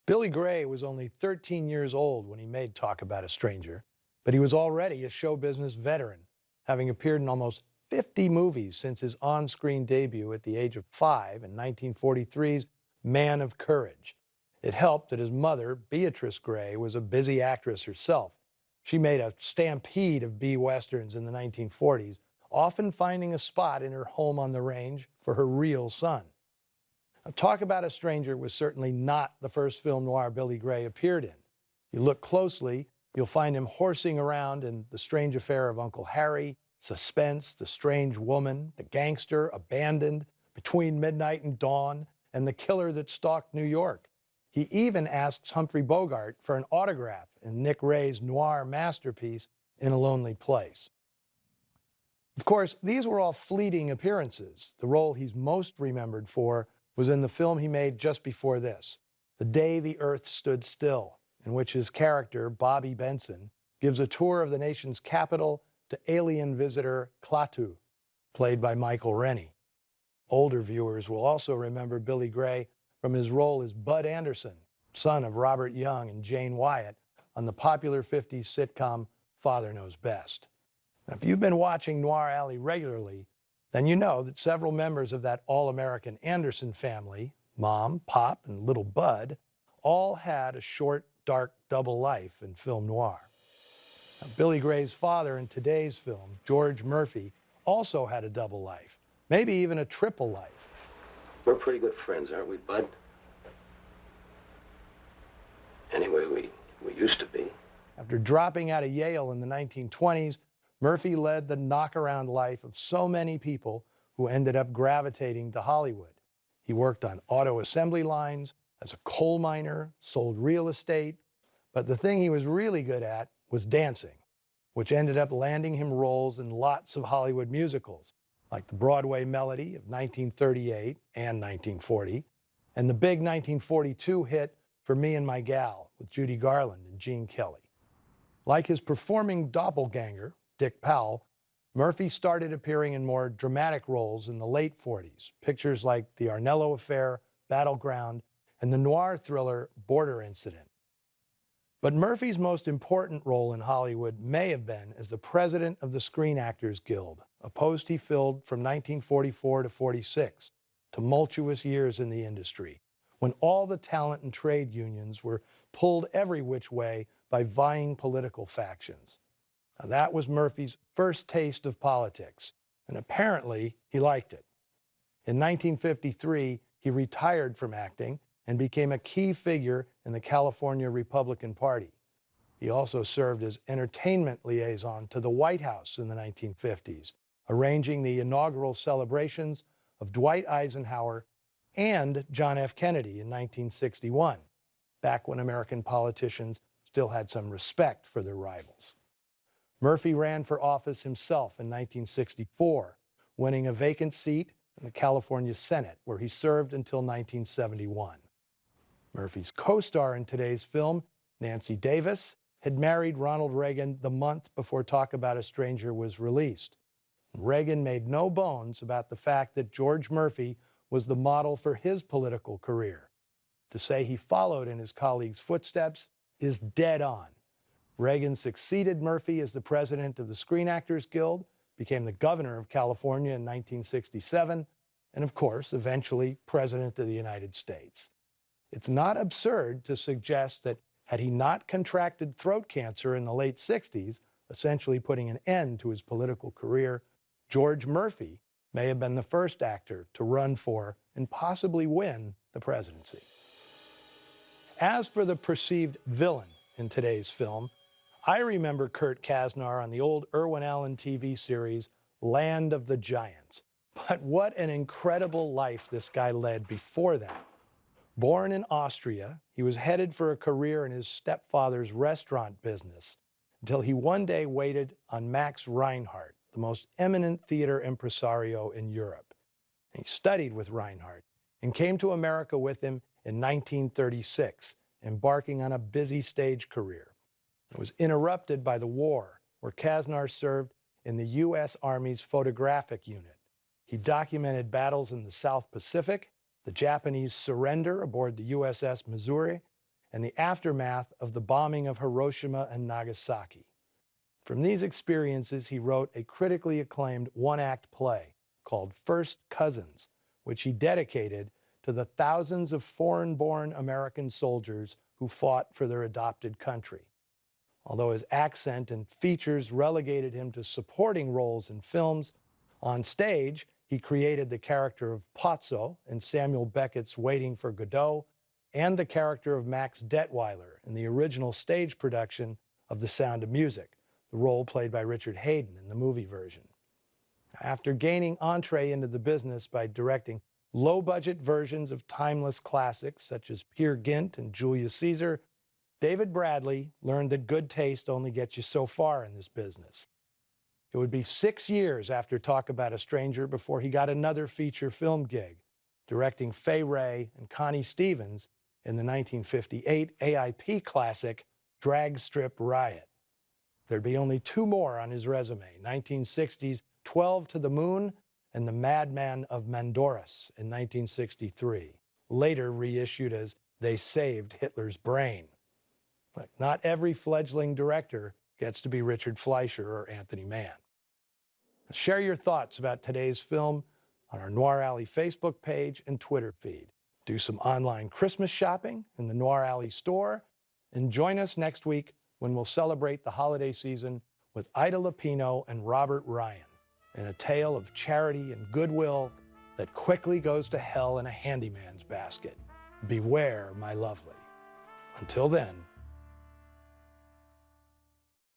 Billy Gray was only 13 years old when he made Talk About a Stranger, but he was already a show business veteran, having appeared in almost 50 movies since his on-screen debut at the age of 5 in 1943's Man of Courage. It helped that his mother, Beatrice Gray, was a busy actress herself. She made a stampede of B-westerns in the 1940s, often finding a spot in her home on the range for her real son. Now, Talk About a Stranger was certainly not the first film noir Billy Gray appeared in. You look closely, you'll find him horsing around in The Strange Affair of Uncle Harry, Suspense, The Strange Woman, The Gangster, Abandoned, Between Midnight and Dawn, and The Killer That Stalked New York. He even asks Humphrey Bogart for an autograph in Nick Ray's noir masterpiece, In a Lonely Place. Of course, these were all fleeting appearances. The role he's most remembered for was in the film he made just before this, The Day the Earth Stood Still, in which his character, Bobby Benson, gives a tour of the nation's capital to alien visitor Klaatu, played by Michael Rennie. Older viewers will also remember Billy Gray from his role as Bud Anderson, son of Robert Young and Jane Wyatt, on the popular 50s sitcom Father Knows Best. Now, if you've been watching Noir Alley regularly, then you know that several members of that all-American Anderson family, Mom, Pop, and little Bud, all had a short, dark double life in film noir. Now, Billy Gray's father in today's film, George Murphy, also had a double life, maybe even a triple life. We're pretty good friends, aren't we, Bud? Anyway, we used to be. After dropping out of Yale in the 1920s, Murphy led the knockaround life of so many people who ended up gravitating to Hollywood. He worked on auto assembly lines, as a coal miner, sold real estate, but the thing he was really good at was dancing, which ended up landing him roles in lots of Hollywood musicals, like the Broadway Melody of 1938 and 1940, and the big 1942 hit For Me and My Gal with Judy Garland and Gene Kelly. Like his performing doppelganger, Dick Powell, Murphy started appearing in more dramatic roles in the late 40s, pictures like The Arnello Affair, Battleground, and the noir thriller Border Incident. But Murphy's most important role in Hollywood may have been as the president of the Screen Actors Guild, a post he filled from 1944 to 46, tumultuous years in the industry, when all the talent and trade unions were pulled every which way by vying political factions. Now, that was Murphy's first taste of politics, and apparently he liked it. In 1953, he retired from acting and became a key figure in the California Republican Party. He also served as entertainment liaison to the White House in the 1950s, arranging the inaugural celebrations of Dwight Eisenhower and John F. Kennedy in 1961, back when American politicians still had some respect for their rivals. Murphy ran for office himself in 1964, winning a vacant seat in the California Senate, where he served until 1971. Murphy's co-star in today's film, Nancy Davis, had married Ronald Reagan the month before Talk About a Stranger was released. Reagan made no bones about the fact that George Murphy was the model for his political career. To say he followed in his colleagues' footsteps is dead on. Reagan succeeded Murphy as the president of the Screen Actors Guild, became the governor of California in 1967, and of course, eventually president of the United States. It's not absurd to suggest that had he not contracted throat cancer in the late 60s, essentially putting an end to his political career, George Murphy may have been the first actor to run for and possibly win the presidency. As for the perceived villain in today's film, I remember Kurt Kasner on the old Irwin Allen TV series, Land of the Giants. But what an incredible life this guy led before that. Born in Austria, he was headed for a career in his stepfather's restaurant business until he one day waited on Max Reinhardt, the most eminent theater impresario in Europe. He studied with Reinhardt and came to America with him in 1936, embarking on a busy stage career. It was interrupted by the war, where Kasner served in the U.S. Army's photographic unit. He documented battles in the South Pacific, the Japanese surrender aboard the USS Missouri, and the aftermath of the bombing of Hiroshima and Nagasaki. From these experiences, he wrote a critically acclaimed one-act play called First Cousins, which he dedicated to the thousands of foreign-born American soldiers who fought for their adopted country. Although his accent and features relegated him to supporting roles in films, on stage, he created the character of Pozzo in Samuel Beckett's Waiting for Godot, and the character of Max Detweiler in the original stage production of The Sound of Music, the role played by Richard Haydn in the movie version. After gaining entree into the business by directing low-budget versions of timeless classics such as Peer Gynt and Julius Caesar, David Bradley learned that good taste only gets you so far in this business. It would be 6 years after Talk About a Stranger before he got another feature film gig, directing Fay Wray and Connie Stevens in the 1958 AIP classic Drag Strip Riot. There'd be only 2 more on his resume, 1960's 12 to the Moon and The Madman of Mandoras in 1963, later reissued as They Saved Hitler's Brain. But not every fledgling director gets to be Richard Fleischer or Anthony Mann. Share your thoughts about today's film on our Noir Alley Facebook page and Twitter feed. Do some online Christmas shopping in the Noir Alley store, and join us next week when we'll celebrate the holiday season with Ida Lupino and Robert Ryan in a tale of charity and goodwill that quickly goes to hell in a handyman's basket. Beware, my lovely. Until then,